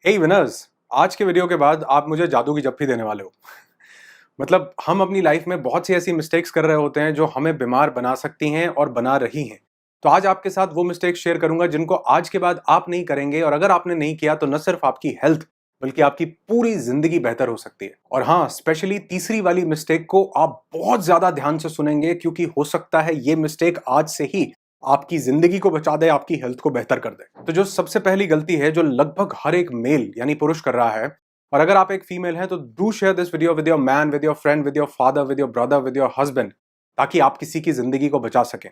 हे winners, आज के video के बाद आप मुझे जादू की जप्फी देने वाले हो। मतलब हम अपनी लाइफ में बहुत सी ऐसी मिस्टेक्स कर रहे होते हैं जो हमें बीमार बना सकती हैं और बना रही हैं। तो आज आपके साथ वो मिस्टेक्स शेयर करूंगा जिनको आज के बाद आप नहीं करेंगे, और अगर आपने नहीं किया तो न सिर्फ आपकी हेल्थ बल्कि आपकी पूरी जिंदगी बेहतर हो सकती है। और हाँ, स्पेशली तीसरी वाली मिस्टेक को आप बहुत ज्यादा ध्यान से सुनेंगे, क्योंकि हो सकता है ये मिस्टेक आज से ही आपकी जिंदगी को बचा दे, आपकी हेल्थ को बेहतर कर दे। तो जो सबसे पहली गलती है जो लगभग हर एक मेल यानी पुरुष कर रहा है, और अगर आप एक फीमेल हैं तो do share this video with your man, with your friend, with your father, with your brother, with your husband, ताकि आप किसी की जिंदगी को बचा सकें।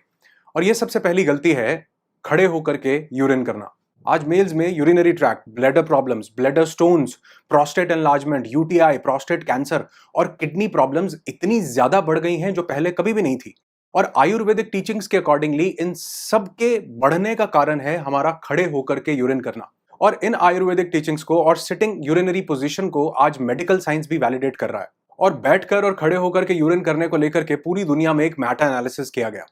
और ये सबसे पहली गलती है खड़े होकर के यूरिन करना। आज मेल्स में urinary tract, bladder problems, bladder stones, prostate enlargement, UTI, prostate cancer और किडनी प्रॉब्लम्स इतनी ज्यादा बढ़ गई हैं जो पहले कभी भी नहीं थी। और आयुर्वेदिक टीचिंग्स के अकॉर्डिंगली इन सब के बढ़ने का कारण है हमारा खड़े होकर के यूरिन करना। और इन आयुर्वेदिक टीचिंग्स को और सिटिंग यूरिनरी पोजीशन को आज मेडिकल साइंस भी वैलिडेट कर रहा है। और बैठकर और खड़े होकर के यूरिन करने को लेकर के पूरी दुनिया में एक मेटा एनालिसिस किया गया,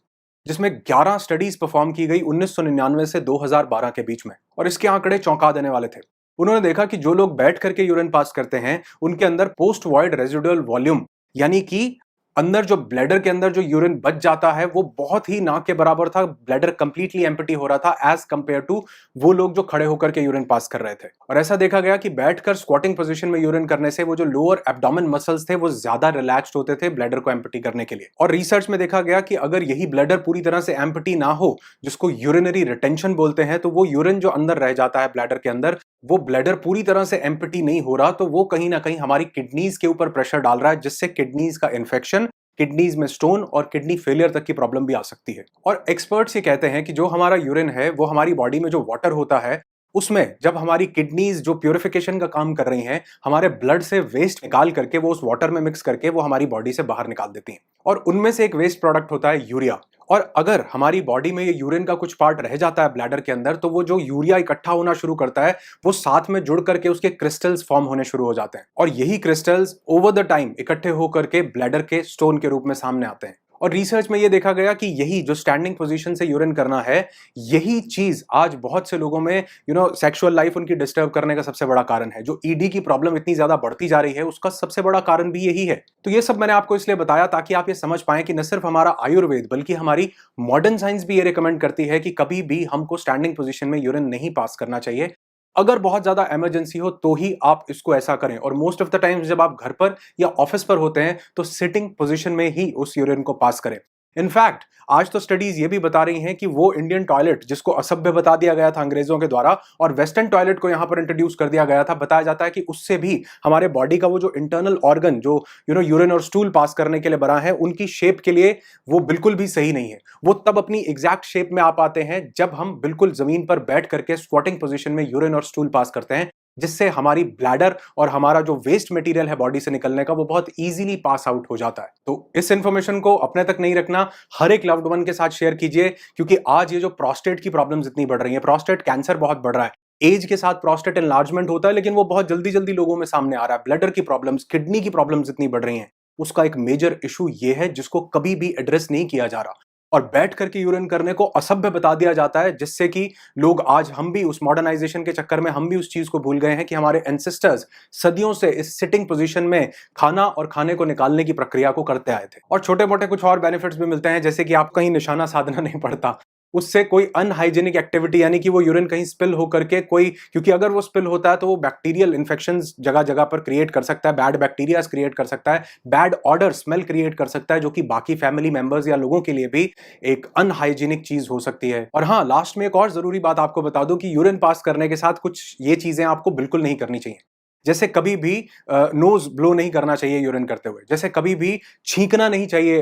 जिसमें 11 स्टडीज परफॉर्म की गई 1999 से 2012 के बीच में। और इसके आंकड़े चौंका देने वाले थे। उन्होंने देखा कि जो लोग बैठ करके यूरिन पास करते हैं उनके अंदर पोस्ट वॉइड रेजिडुअल वॉल्यूम, यानी कि अंदर जो ब्लैडर के अंदर जो यूरिन बच जाता है वो बहुत ही ना के बराबर था। ब्लैडर कंप्लीटली एम्प्टी हो रहा था एज कंपेयर टू वो लोग जो खड़े होकर के यूरिन पास कर रहे थे। और ऐसा देखा गया कि बैठकर स्क्वाटिंग पोजीशन में यूरिन करने से वो जो लोअर एब्डोमेन मसल्स थे वो ज्यादा रिलैक्स्ड होते थे ब्लैडर को एम्प्टी करने के लिए। और रिसर्च में देखा गया कि अगर यही ब्लैडर पूरी तरह से एम्प्टी ना हो, जिसको यूरिनरी रिटेंशन बोलते हैं, तो वो यूरिन जो अंदर रह जाता है ब्लैडर के अंदर, वो ब्लैडर पूरी तरह से एम्प्टी नहीं हो रहा, तो वो कहीं ना कहीं हमारी किडनीज के ऊपर प्रेशर डाल रहा है, जिससे किडनीज का इन्फेक्शन, किडनीज में स्टोन और किडनी फेलियर तक की प्रॉब्लम भी आ सकती है। और एक्सपर्ट्स ये कहते हैं कि जो हमारा यूरिन है वो हमारी बॉडी में जो वाटर होता है उसमें जब हमारी किडनीज जो प्यूरिफिकेशन का काम कर रही हैं, हमारे ब्लड से वेस्ट निकाल करके वो उस वाटर में मिक्स करके वो हमारी बॉडी से बाहर निकाल देती हैं। और उनमें से एक वेस्ट प्रोडक्ट होता है यूरिया। और अगर हमारी बॉडी में ये यूरिन का कुछ पार्ट रह जाता है ब्लैडर के अंदर, तो वो जो यूरिया इकट्ठा होना शुरू करता है वो साथ में जुड़ करके उसके क्रिस्टल्स फॉर्म होने शुरू हो जाते हैं। और यही क्रिस्टल्स ओवर द टाइम इकट्ठे होकर के ब्लैडर के स्टोन के रूप में सामने आते हैं। और रिसर्च में ये देखा गया कि यही जो स्टैंडिंग पोजीशन से यूरिन करना है, यही चीज आज बहुत से लोगों में सेक्सुअल लाइफ उनकी डिस्टर्ब करने का सबसे बड़ा कारण है। जो ईडी की प्रॉब्लम इतनी ज्यादा बढ़ती जा रही है उसका सबसे बड़ा कारण भी यही है। तो ये सब मैंने आपको इसलिए बताया ताकि आप ये समझ पाएं कि न सिर्फ हमारा आयुर्वेद बल्कि हमारी मॉडर्न साइंस भी ये रिकमेंड करती है कि कभी भी हमको स्टैंडिंग पोजीशन में यूरिन नहीं पास करना चाहिए। अगर बहुत ज्यादा इमरजेंसी हो तो ही आप इसको ऐसा करें, और मोस्ट ऑफ द टाइम्स जब आप घर पर या ऑफिस पर होते हैं तो सिटिंग पोजीशन में ही उस यूरिन को पास करें। इनफैक्ट आज तो स्टडीज ये भी बता रही हैं कि वो इंडियन टॉयलेट जिसको असभ्य बता दिया गया था अंग्रेजों के द्वारा और वेस्टर्न टॉयलेट को यहां पर इंट्रोड्यूस कर दिया गया था, बताया जाता है कि उससे भी हमारे बॉडी का वो जो इंटरनल ऑर्गन जो यूरिन और स्टूल पास करने के लिए बना है, उनकी शेप के लिए वो बिल्कुल भी सही नहीं है। वो तब अपनी एग्जैक्ट शेप में आ पाते हैं जब हम बिल्कुल जमीन पर बैठ करके स्क्वाटिंग पोजीशन में यूरिन और स्टूल पास करते हैं, जिससे हमारी ब्लैडर और हमारा जो वेस्ट मटेरियल है बॉडी से निकलने का वो बहुत इजीली पास आउट हो जाता है। तो इस इंफॉर्मेशन को अपने तक नहीं रखना, हर एक लव्ड वन के साथ शेयर कीजिए, क्योंकि आज ये जो प्रोस्टेट की प्रॉब्लम्स इतनी बढ़ रही है, प्रोस्टेट कैंसर बहुत बढ़ रहा है। एज के साथ प्रोस्टेट एनलार्जमेंट होता है लेकिन वो बहुत जल्दी जल्दी लोगों में सामने आ रहा है। ब्लैडर की प्रॉब्लम्स, किडनी की प्रॉब्लम्स इतनी बढ़ रही हैं, उसका एक मेजर इशू ये है जिसको कभी भी एड्रेस नहीं किया जा रहा। और बैठ करके यूरिन करने को असभ्य बता दिया जाता है, जिससे कि लोग, आज हम भी उस मॉडर्नाइजेशन के चक्कर में हम भी उस चीज को भूल गए हैं कि हमारे एंसेस्टर्स सदियों से इस सिटिंग पोजीशन में खाना और खाने को निकालने की प्रक्रिया को करते आए थे। और छोटे मोटे कुछ और बेनिफिट्स भी मिलते हैं, जैसे कि आप कहीं निशाना साधना नहीं पड़ता, उससे कोई अनहाइजीनिक एक्टिविटी यानी कि वो यूरिन कहीं स्पिल होकर के कोई, क्योंकि अगर वो स्पिल होता है तो वो बैक्टीरियल इन्फेक्शंस जगह जगह पर क्रिएट कर सकता है, बैड बैक्टीरियाज क्रिएट कर सकता है, बैड ऑर्डर स्मेल क्रिएट कर सकता है, जो कि बाकी फैमिली मेंबर्स या लोगों के लिए भी एक अनहाइजीनिक चीज हो सकती है। और हाँ, लास्ट में एक और जरूरी बात आपको बता दूं कि यूरिन पास करने के साथ कुछ ये चीजें आपको बिल्कुल नहीं करनी चाहिए। जैसे कभी भी नोज ब्लो नहीं करना चाहिए यूरिन करते हुए, जैसे कभी भी छींकना नहीं चाहिए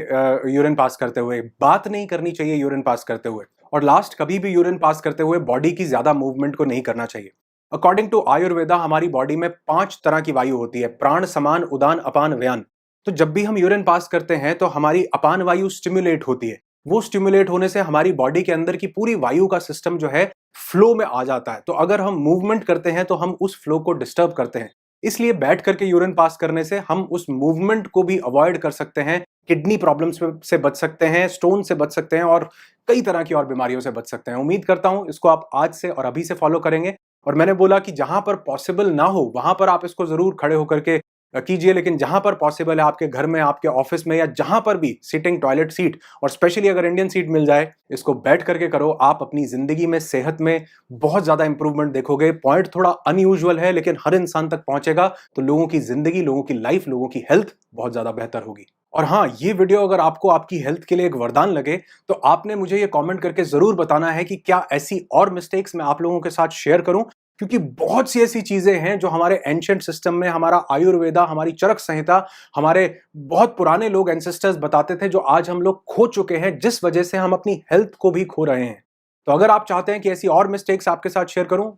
यूरिन पास करते हुए, बात नहीं करनी चाहिए यूरिन पास करते हुए, और लास्ट, कभी भी यूरिन पास करते हुए बॉडी की ज्यादा मूवमेंट को नहीं करना चाहिए। अकॉर्डिंग टू आयुर्वेदा हमारी बॉडी में 5 तरह की वायु होती है: प्राण, समान, उदान, अपान, व्यान। तो जब भी हम यूरिन पास करते हैं तो हमारी अपान वायु स्टिमुलेट होती है। वो स्टिमुलेट होने से हमारी बॉडी के अंदर की पूरी वायु का सिस्टम जो है फ्लो में आ जाता है। तो अगर हम मूवमेंट करते हैं तो हम उस फ्लो को डिस्टर्ब करते हैं। इसलिए बैठ करके यूरिन पास करने से हम उस मूवमेंट को भी अवॉइड कर सकते हैं, किडनी प्रॉब्लम्स से बच सकते हैं, स्टोन से बच सकते हैं और कई तरह की और बीमारियों से बच सकते हैं। उम्मीद करता हूं इसको आप आज से और अभी से फॉलो करेंगे और मैंने बोला कि जहां पर पॉसिबल ना हो वहां पर आप इसको जरूर खड़े होकर के कीजिए, लेकिन जहां पर पॉसिबल है आपके घर में, आपके ऑफिस में, या जहां पर भी सिटिंग टॉयलेट सीट, और स्पेशली अगर इंडियन सीट मिल जाए, इसको बैठ करके करो। आप अपनी जिंदगी में, सेहत में बहुत ज्यादा इंप्रूवमेंट देखोगे। पॉइंट थोड़ा अनयूजुअल है लेकिन हर इंसान तक पहुंचेगा, तो लोगों की जिंदगी, लोगों की लाइफ, लोगों की हेल्थ बहुत ज्यादा बेहतर होगी। और हाँ, ये वीडियो अगर आपको आपकी हेल्थ के लिए एक वरदान लगे तो आपने मुझे ये कमेंट करके जरूर बताना है कि क्या ऐसी और मिस्टेक्स मैं आप लोगों के साथ शेयर करूं, क्योंकि बहुत सी ऐसी चीजें हैं जो हमारे एंशिएंट सिस्टम में, हमारा आयुर्वेदा, हमारी चरक संहिता, हमारे बहुत पुराने लोग, एंसेस्टर्स बताते थे, जो आज हम लोग खो चुके हैं, जिस वजह से हम अपनी हेल्थ को भी खो रहे हैं। तो अगर आप चाहते हैं कि ऐसी और मिस्टेक्स आपके साथ शेयर करूं,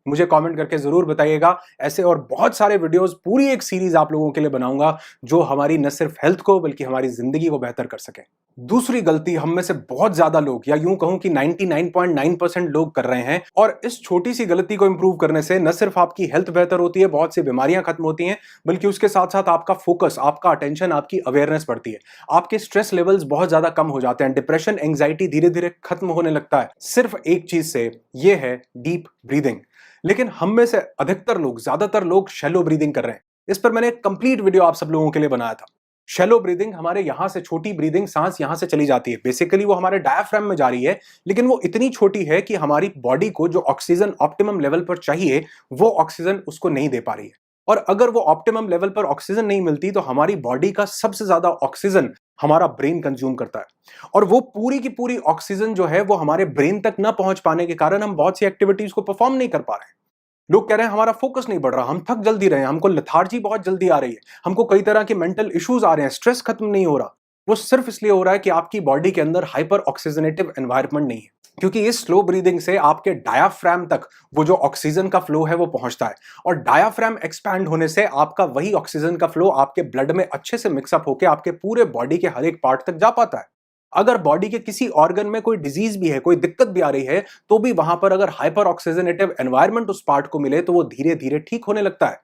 मुझे कमेंट करके जरूर बताइएगा। ऐसे और बहुत सारे वीडियोस, पूरी एक सीरीज आप लोगों के लिए बनाऊंगा जो हमारी न सिर्फ हेल्थ को बल्कि हमारी जिंदगी को बेहतर कर सके। दूसरी गलती हम में से बहुत ज्यादा लोग, या यूं कहूं कि 99.9% लोग कर रहे हैं, और इस छोटी सी गलती को इंप्रूव करने से न सिर्फ आपकी हेल्थ बेहतर होती है, बहुत सी बीमारियां खत्म होती हैं, बल्कि उसके साथ साथ आपका फोकस, आपका अटेंशन, आपकी अवेयरनेस बढ़ती है, आपके स्ट्रेस लेवल्स बहुत ज्यादा कम हो जाते हैं, डिप्रेशन, एंग्जाइटी धीरे धीरे खत्म होने लगता है, सिर्फ एक चीज से, ये है डीप ब्रीदिंग। लेकिन हम में से अधिकतर लोग, ज्यादातर लोग शैलो ब्रीदिंग कर रहे हैं। इस पर मैंने एक कंप्लीट वीडियो आप सब लोगों के लिए बनाया था। शैलो ब्रीदिंग, हमारे यहां से छोटी ब्रीदिंग, सांस यहां से चली जाती है, बेसिकली वो हमारे डायफ्राम में जा रही है, लेकिन वो इतनी छोटी है कि हमारी बॉडी को जो ऑक्सीजन ऑप्टिमम लेवल पर चाहिए, वो ऑक्सीजन उसको नहीं दे पा रही है। और अगर वो ऑप्टिमम लेवल पर ऑक्सीजन नहीं मिलती तो हमारी बॉडी का सबसे ज्यादा ऑक्सीजन हमारा ब्रेन कंज्यूम करता है, और वो पूरी की पूरी ऑक्सीजन जो है वो हमारे ब्रेन तक ना पहुंच पाने के कारण हम बहुत सी एक्टिविटीज को परफॉर्म नहीं कर पा रहे हैं। लोग कह रहे हैं हमारा फोकस नहीं बढ़ रहा, हम थक जल्दी रहे हैं, हमको लेथार्जी बहुत जल्दी आ रही है, हमको कई तरह के मेंटल इश्यूज आ रहे हैं, स्ट्रेस खत्म नहीं हो रहा। वो सिर्फ इसलिए हो रहा है कि आपकी बॉडी के अंदर हाइपर ऑक्सीजनेटिव एनवायरनमेंट नहीं है, क्योंकि इस स्लो ब्रीदिंग से आपके डायाफ्राम तक वो जो ऑक्सीजन का फ्लो है वो पहुंचता है, और डायाफ्राम एक्सपैंड होने से आपका वही ऑक्सीजन का फ्लो आपके ब्लड में अच्छे से मिक्सअप होकर आपके पूरे बॉडी के हर एक पार्ट तक जा पाता है। अगर बॉडी के किसी ऑर्गन में कोई डिजीज भी है, कोई दिक्कत भी आ रही है, तो भी वहां पर अगर हाइपर ऑक्सीजनेटिव एनवायरनमेंट उस पार्ट को मिले तो वो धीरे धीरे ठीक होने लगता है,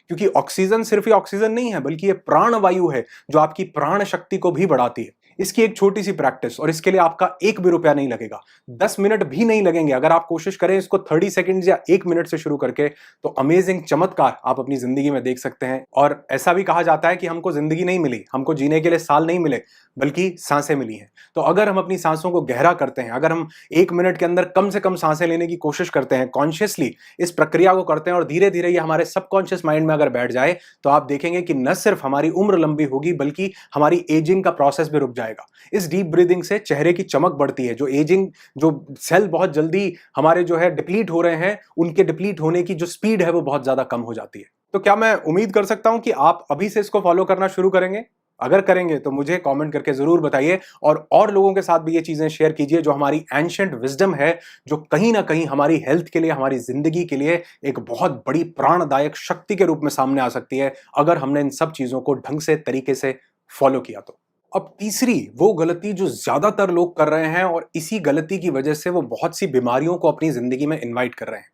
क्योंकि ऑक्सीजन सिर्फ ये ऑक्सीजन नहीं है, बल्कि ये प्राण वायु है जो आपकी प्राण शक्ति को भी बढ़ाती है। इसकी एक छोटी सी प्रैक्टिस, और इसके लिए आपका एक भी रुपया नहीं लगेगा, 10 मिनट भी नहीं लगेंगे। अगर आप कोशिश करें इसको 30 सेकंड्स या 1 मिनट से शुरू करके, तो अमेजिंग चमत्कार आप अपनी जिंदगी में देख सकते हैं। और ऐसा भी कहा जाता है कि हमको जिंदगी नहीं मिली, हमको जीने के लिए साल नहीं मिले, बल्कि सांसें मिली हैं। तो अगर हम अपनी सांसों को गहरा करते हैं, अगर हम 1 मिनट के अंदर कम से कम सांसें लेने की कोशिश करते हैं, कॉन्शियसली इस प्रक्रिया को करते हैं, और धीरे धीरे ये हमारे सबकॉन्शियस माइंड में अगर बैठ जाए, तो आप देखेंगे कि न सिर्फ हमारी उम्र लंबी होगी, बल्कि हमारी एजिंग का प्रोसेस भी रुक जाएगा। इस डीप ब्रीदिंग से चेहरे की चमक बढ़ती है, जो एजिंग, जो सेल बहुत जल्दी हमारे जो है डिप्लीट हो रहे हैं, उनके डिप्लीट होने की जो स्पीड है वो बहुत ज्यादा कम हो जाती है। तो क्या मैं उम्मीद कर सकता हूं कि आप अभी से इसको फॉलो करना शुरू करेंगे? अगर करेंगे तो मुझे कमेंट करके जरूर बताइए, और लोगों के साथ भी ये चीजें शेयर कीजिए जो हमारी एंशिएंट विजडम है, जो कहीं ना कहीं हमारी हेल्थ के लिए, हमारी जिंदगी के लिए एक बहुत बड़ी प्राणदायक शक्ति के रूप में सामने आ सकती है, अगर हमने इन सब चीजों को ढंग से, तरीके से फॉलो किया तो। अब तीसरी वो गलती जो ज्यादातर लोग कर रहे हैं, और इसी गलती की वजह से वो बहुत सी बीमारियों को अपनी जिंदगी में इनवाइट कर रहे हैं।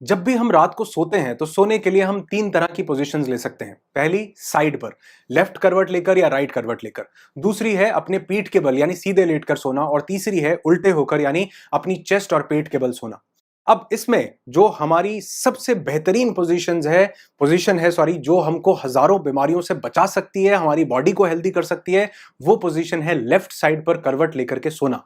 जब भी हम रात को सोते हैं तो सोने के लिए हम 3 तरह की पोजीशंस ले सकते हैं। पहली, साइड पर, लेफ्ट करवट लेकर या राइट करवट लेकर। दूसरी है अपने पीठ के बल, यानी सीधे लेटकर सोना। और तीसरी है उल्टे होकर, यानी अपनी चेस्ट और पेट के बल सोना। अब इसमें जो हमारी सबसे बेहतरीन पोजीशन है, जो हमको हजारों बीमारियों से बचा सकती है, हमारी बॉडी को हेल्दी कर सकती है, वो पोजीशन है लेफ्ट साइड पर करवट लेकर के सोना।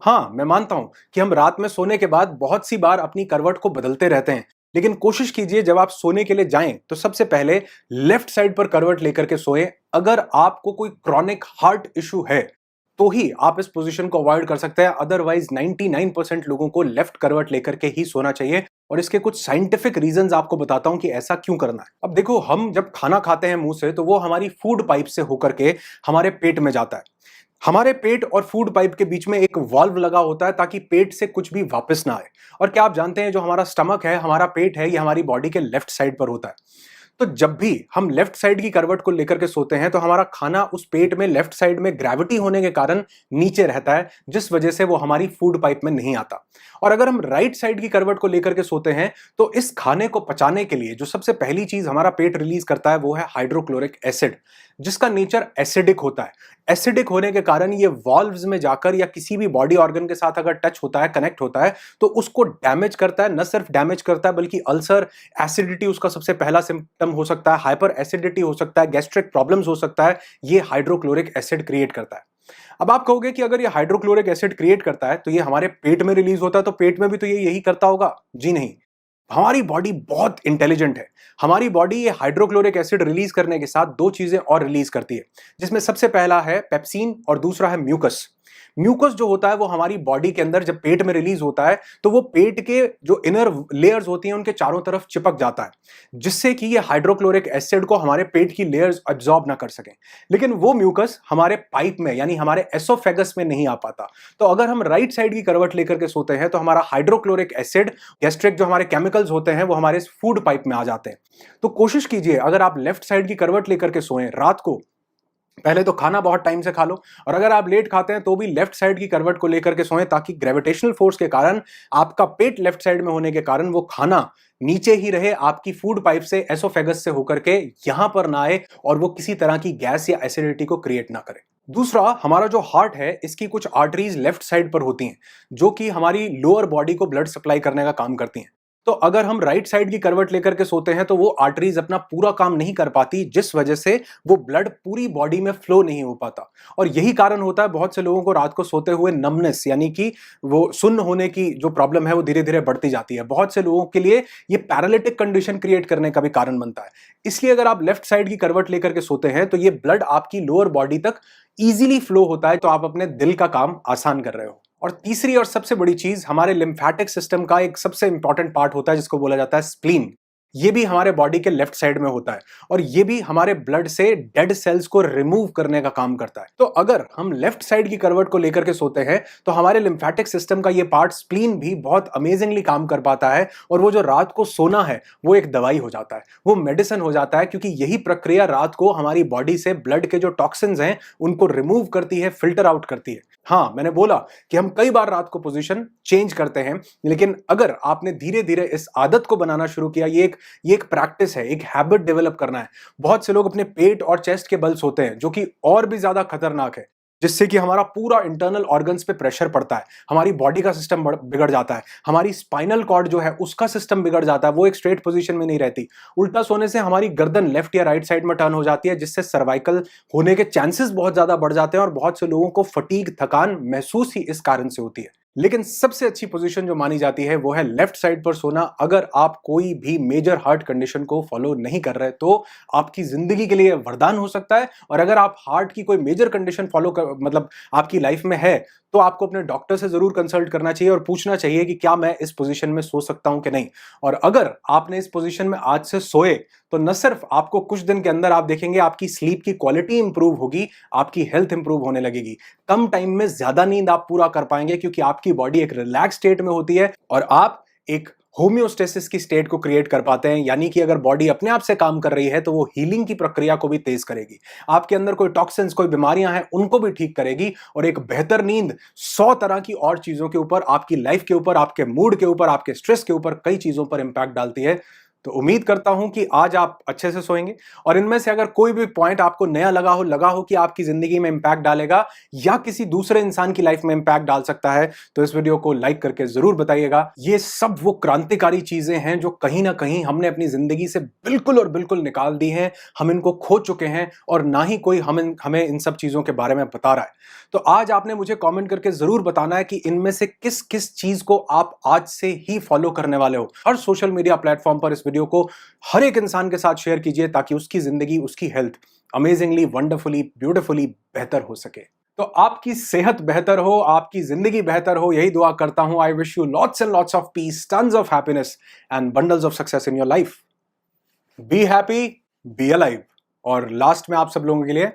हाँ, मैं मानता हूं कि हम रात में सोने के बाद बहुत सी बार अपनी करवट को बदलते रहते हैं, लेकिन कोशिश कीजिए जब आप सोने के लिए जाएं तो सबसे पहले लेफ्ट साइड पर करवट लेकर के सोएं। अगर आपको कोई क्रॉनिक हार्ट इशू है तो ही आप इस पोजीशन को अवॉइड कर सकते हैं, अदरवाइज 99% लोगों को लेफ्ट करवट लेकर के ही सोना चाहिए। और इसके कुछ साइंटिफिक रीजंस आपको बताता हूं कि ऐसा क्यों करना है। अब देखो, हम जब खाना खाते हैं मुंह से, तो वो हमारी फूड पाइप से होकर के हमारे पेट में जाता है। हमारे पेट और फूड पाइप के बीच में एक वाल्व लगा होता है ताकि पेट से कुछ भी वापस ना आए। और क्या आप जानते हैं, जो हमारा स्टमक है, हमारा पेट है, ये हमारी बॉडी के लेफ्ट साइड पर होता है। तो जब भी हम लेफ्ट साइड की करवट को लेकर के सोते हैं तो हमारा खाना उस पेट में लेफ्ट साइड में ग्रेविटी होने के कारण नीचे रहता है, जिस वजह से वो हमारी फूड पाइप में नहीं आता। और अगर हम राइट साइड की करवट को लेकर के सोते हैं तो इस खाने को पचाने के लिए जो सबसे पहली चीज हमारा पेट रिलीज करता है वो है हाइड्रोक्लोरिक एसिड। जिसका नेचर एसिडिक होता है। एसिडिक होने के कारण ये वॉल्व्स में जाकर या किसी भी बॉडी ऑर्गन के साथ अगर टच होता है, कनेक्ट होता है, तो उसको डैमेज करता है। न सिर्फ डैमेज करता है बल्कि अल्सर, एसिडिटी उसका सबसे पहला सिम्टम हो सकता है, हाइपर एसिडिटी हो सकता है, गैस्ट्रिक प्रॉब्लम्स हो सकता है। ये हाइड्रोक्लोरिक एसिड क्रिएट करता है। अब आप कहोगे कि अगर ये हाइड्रोक्लोरिक एसिड क्रिएट करता है तो ये हमारे पेट में रिलीज होता है, तो पेट में भी तो ये यही करता होगा? जी नहीं। हमारी बॉडी बहुत इंटेलिजेंट है। हमारी बॉडी ये हाइड्रोक्लोरिक एसिड रिलीज करने के साथ दो चीजें और रिलीज करती है, जिसमें सबसे पहला है पेप्सिन और दूसरा है म्यूकस। म्यूकस जो होता है वो हमारी बॉडी के अंदर जब पेट में रिलीज होता है तो वो पेट के जो इनर लेयर्स होती हैं उनके चारों तरफ चिपक जाता है, जिससे कि ये हाइड्रोक्लोरिक एसिड को हमारे पेट की लेयर्स अब्सॉर्ब ना कर सकें। लेकिन वो म्यूकस हमारे पाइप में यानी हमारे एसोफेगस में नहीं आ पाता। तो अगर हम राइट साइड की करवट लेकर के सोते हैं तो हमारा हाइड्रोक्लोरिक एसिड, गैस्ट्रिक जो हमारे केमिकल्स होते हैं वो हमारे फूड पाइप में आ जाते हैं। तो कोशिश कीजिए अगर आप लेफ्ट साइड की करवट लेकर के सोएं रात को, पहले तो खाना बहुत टाइम से खा लो, और अगर आप लेट खाते हैं तो भी लेफ्ट साइड की करवट को लेकर के सोएं, ताकि ग्रेविटेशनल फोर्स के कारण आपका पेट लेफ्ट साइड में होने के कारण वो खाना नीचे ही रहे, आपकी फूड पाइप से, एसोफेगस से होकर के यहां पर ना आए और वो किसी तरह की गैस या एसिडिटी को क्रिएट ना करे। दूसरा, हमारा जो हार्ट है इसकी कुछ आर्टरीज लेफ्ट साइड पर होती हैं जो कि हमारी लोअर बॉडी को ब्लड सप्लाई करने का काम करती हैं। तो अगर हम राइट साइड की करवट लेकर के सोते हैं तो वो आर्टरीज अपना पूरा काम नहीं कर पाती, जिस वजह से वो ब्लड पूरी बॉडी में फ्लो नहीं हो पाता। और यही कारण होता है बहुत से लोगों को रात को सोते हुए नमनेस यानी कि वो सुन्न होने की जो प्रॉब्लम है वो धीरे धीरे बढ़ती जाती है। बहुत से लोगों के लिए ये पैरालिटिक कंडीशन क्रिएट करने का भी कारण बनता है। इसलिए अगर आप लेफ्ट साइड की करवट लेकर के सोते हैं तो ये ब्लड आपकी लोअर बॉडी तक इजीली फ्लो होता है, तो आप अपने दिल का काम आसान कर रहे हो। और तीसरी और सबसे बड़ी चीज, हमारे लिम्फेटिक सिस्टम का एक सबसे इंपॉर्टेंट पार्ट होता है जिसको बोला जाता है स्प्लीन। ये भी हमारे बॉडी के लेफ्ट साइड में होता है और ये भी हमारे ब्लड से डेड सेल्स को रिमूव करने का काम करता है। तो अगर हम लेफ्ट साइड की करवट को लेकर के सोते हैं तो हमारे लिम्फेटिक सिस्टम का ये पार्ट स्प्लीन भी बहुत अमेजिंगली काम कर पाता है, और वो जो रात को सोना है वो एक दवाई हो जाता है, वो मेडिसिन हो जाता है, क्योंकि यही प्रक्रिया रात को हमारी बॉडी से ब्लड के जो टॉक्सिन्स हैं उनको रिमूव करती है, फिल्टर आउट करती है। हाँ, मैंने बोला कि हम कई बार रात को पोजीशन चेंज करते हैं, लेकिन अगर आपने धीरे धीरे इस आदत को बनाना शुरू किया, ये एक प्रैक्टिस है, एक हैबिट डेवलप करना है। बहुत से लोग अपने पेट और चेस्ट के बल सोते हैं, जो कि और भी ज्यादा खतरनाक है, जिससे कि हमारा पूरा इंटरनल ऑर्गन्स पे प्रेशर पड़ता है, हमारी बॉडी का सिस्टम बिगड़ जाता है, हमारी स्पाइनल कॉर्ड जो है उसका सिस्टम बिगड़ जाता है, वो एक स्ट्रेट पोजीशन में नहीं रहती। उल्टा सोने से हमारी गर्दन लेफ्ट या राइट साइड में टर्न हो जाती है, जिससे सर्वाइकल होने के चांसेस बहुत ज्यादा बढ़ जाते हैं और बहुत से लोगों को फटीग, थकान महसूस ही इस कारण से होती है। लेकिन सबसे अच्छी पोजीशन जो मानी जाती है वो है लेफ्ट साइड पर सोना। अगर आप कोई भी मेजर हार्ट कंडीशन को फॉलो नहीं कर रहे तो आपकी जिंदगी के लिए वरदान हो सकता है, और अगर आप हार्ट की कोई मेजर कंडीशन फॉलो कर मतलब आपकी लाइफ में है तो आपको अपने डॉक्टर से जरूर कंसल्ट करना चाहिए और पूछना चाहिए कि क्या मैं इस पोजीशन में सो सकता हूं कि नहीं। और अगर आपने इस पोजीशन में आज से सोए तो न सिर्फ आपको कुछ दिन के अंदर आप देखेंगे आपकी स्लीप की क्वालिटी इंप्रूव होगी, आपकी हेल्थ इंप्रूव होने लगेगी, कम टाइम में ज्यादा नींद आप पूरा कर पाएंगे, क्योंकि आपकी बॉडी एक रिलैक्स स्टेट में होती है और आप एक होम्योस्टेसिस की स्टेट को क्रिएट कर पाते हैं। यानी कि अगर बॉडी अपने आप से काम कर रही है तो वो हीलिंग की प्रक्रिया को भी तेज करेगी, आपके अंदर कोई टॉक्सिन्स, कोई बीमारियां हैं उनको भी ठीक करेगी, और एक बेहतर नींद 100 तरह की और चीजों के ऊपर, आपकी लाइफ के ऊपर, आपके मूड के ऊपर, आपके स्ट्रेस के ऊपर, कई चीजों पर इंपैक्ट डालती है। तो उम्मीद करता हूं कि आज आप अच्छे से सोएंगे, और इनमें से अगर कोई भी पॉइंट आपको नया लगा हो कि आपकी जिंदगी में इंपैक्ट डालेगा या किसी दूसरे इंसान की लाइफ में इंपैक्ट डाल सकता है, तो इस वीडियो को लाइक करके जरूर बताइएगा। ये सब वो क्रांतिकारी चीजें हैं जो कहीं ना कहीं हमने अपनी जिंदगी से बिल्कुल और बिल्कुल निकाल दी हैं, हम इनको खो चुके हैं और ना ही कोई हमें इन सब चीजों के बारे में बता रहा है। तो आज आपने मुझे कमेंट करके जरूर बताना है कि इनमें से किस किस चीज को आप आज से ही फॉलो करने वाले हो। हर सोशल मीडिया प्लेटफॉर्म पर इस वीडियो को हर एक इंसान के साथ शेयर कीजिए, ताकि उसकी जिंदगी, उसकी हेल्थ अमेजिंगली, वंडरफुली, ब्यूटीफुली बेहतर हो सके। तो आपकी सेहत बेहतर हो, आपकी जिंदगी बेहतर हो, यही दुआ करता हूं। I wish you lots and lots of peace, tons of happiness and bundles of success in your life. Be happy, be alive. और लास्ट में आप सब लोगों के लिए